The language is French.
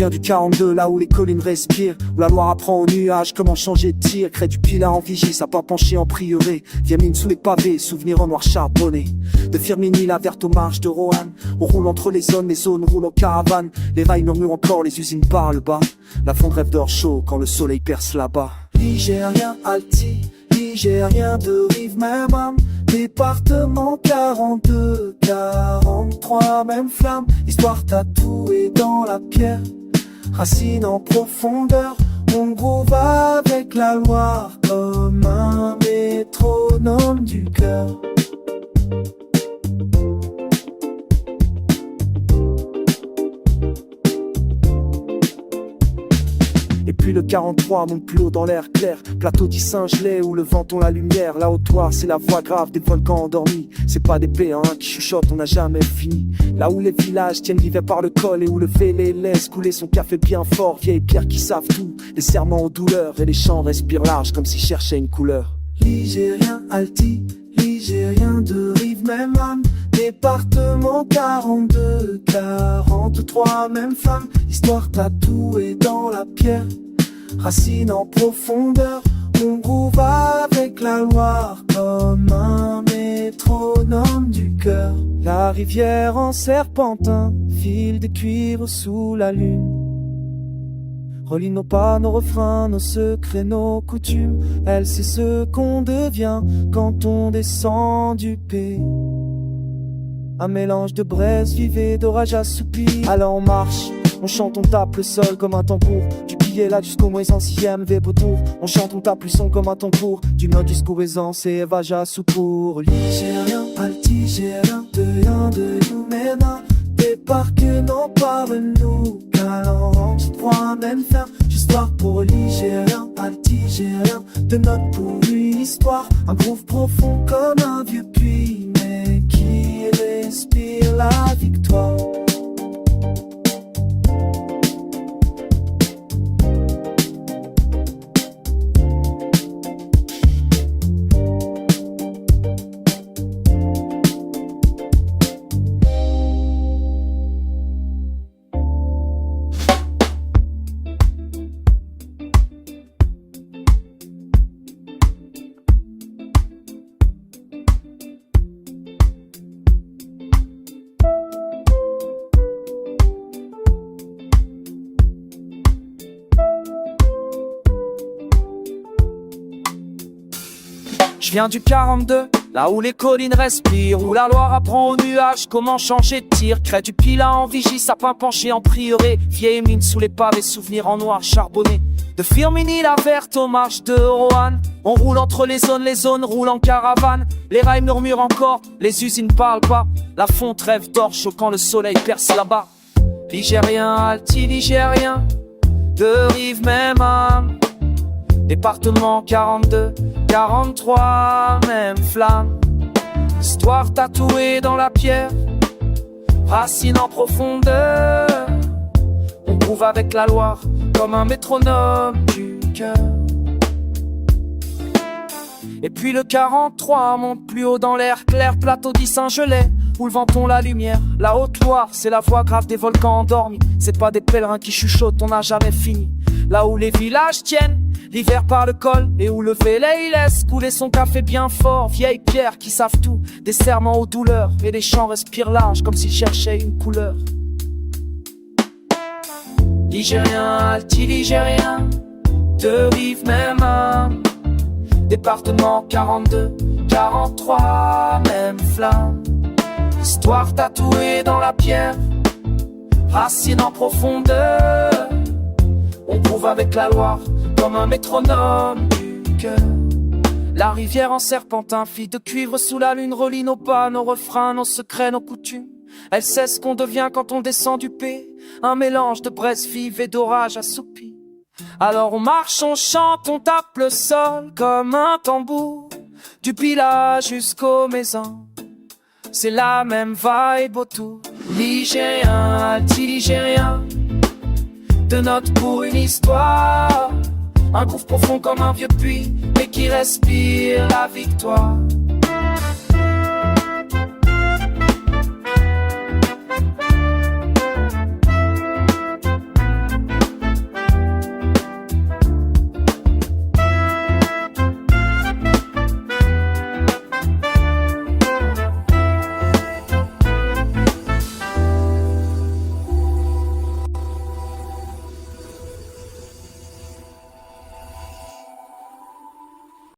viens du 42, là où les collines respirent, où la Loire apprend aux nuages comment changer de tir. Crée du Pilat en vigie, ça pas penché en prieuré. Viamine sous les pavés, souvenirs en noir charbonné. De Firminy, la verte aux marches de Roanne. On roule entre les zones roulent en caravane. Les rails murmurent encore, les usines parlent bas. La fonte rêve d'or chaud quand le soleil perce là-bas. Ligérien alti, ligérien de rive même âme. Département 42, 43, même flamme. Histoire tatouée dans la pierre, racine en profondeur. On groove avec la Loire comme un métronome du cœur. Et puis le 43 monte plus haut dans l'air clair. Plateau dit Saint-Gelais où le vent tond la lumière. La haute-Loire c'est la voix grave des volcans endormis. C'est pas des P1 qui chuchotent, on n'a jamais fini. Là où les villages tiennent l'hiver par le col. Et où le Vélé laisse couler son café bien fort. Vieilles pierres qui savent tout, des serments aux douleurs. Et les champs respirent large comme s'ils cherchaient une couleur. Ligérien alti, ligérien de rive même âme. Département 42, 43, même femme. Histoire tatouée dans la pierre, racine en profondeur. On groove avec la Loire comme un métronome du cœur. La rivière en serpentin, fil de cuivre sous la lune. Relie nos pas, nos refrains, nos secrets, nos coutumes. Elle sait ce qu'on devient quand on descend du P. Un mélange de braise vivée, d'orage assoupi. Alors on marche, on chante, on tape le sol comme un tambour. Du billet là jusqu'au moins 106ème V tour. On chante, on tape le son comme un tambour. Du nord jusqu'au Aisance et Vaja Soupour. Ligérien, altigérien, de rien de Youmena. Départ que non par nous, 43 même ferme. Histoire pour ligérien, altigérien. De notes pour une histoire. Un groove profond comme un vieux puits, mais qui respire la victoire. Je viens du 42, là où les collines respirent, où la Loire apprend aux nuages comment changer de tir. Crée du Pilat en vigie, sapin penché en prieuré. Vieille mine sous les pavés, souvenirs en noir charbonné. De Firminy, la verte aux marches de Roanne. On roule entre les zones roulent en caravane. Les rails murmurent encore, les usines parlent pas. La fonte rêve d'or chaud quand le soleil perce là-bas. Ligérien, alti, ligérien, de rive même âme. Département 42, 43, même flamme. Histoire tatouée dans la pierre, racine en profondeur. On groove avec la Loire comme un métronome du cœur. Et puis le 43 monte plus haut dans l'air clair. Plateau dit Saint-Gelais où le vent tond la lumière. La Haute-Loire c'est la voix grave des volcans endormis. C'est pas des pèlerins qui chuchotent, on n'a jamais fini. Là où les villages tiennent l'hiver par le col. Et où le Vélé laisse couler son café bien fort. Vieilles pierres qui savent tout, des serments aux douleurs. Et les champs respirent large comme s'ils cherchaient une couleur. Ligérien, alti-ligérien, de rive même âme. Département 42, 43, même flamme. Histoire tatouée dans la pierre, racine en profondeur. On groove avec la Loire comme un métronome du cœur. La rivière en serpentin, fille de cuivre sous la lune, relie nos pas, nos refrains, nos secrets, nos coutumes. Elle sait ce qu'on devient quand on descend du P. Un mélange de braise vive et d'orage assoupi. Alors on marche, on chante, on tape le sol comme un tambour. Du Pilat jusqu'aux maisons, c'est la même vibe autour. Ligérien, alti-ligérien, de notes pour une histoire. Un groove profond comme un vieux puits, mais qui respire la victoire.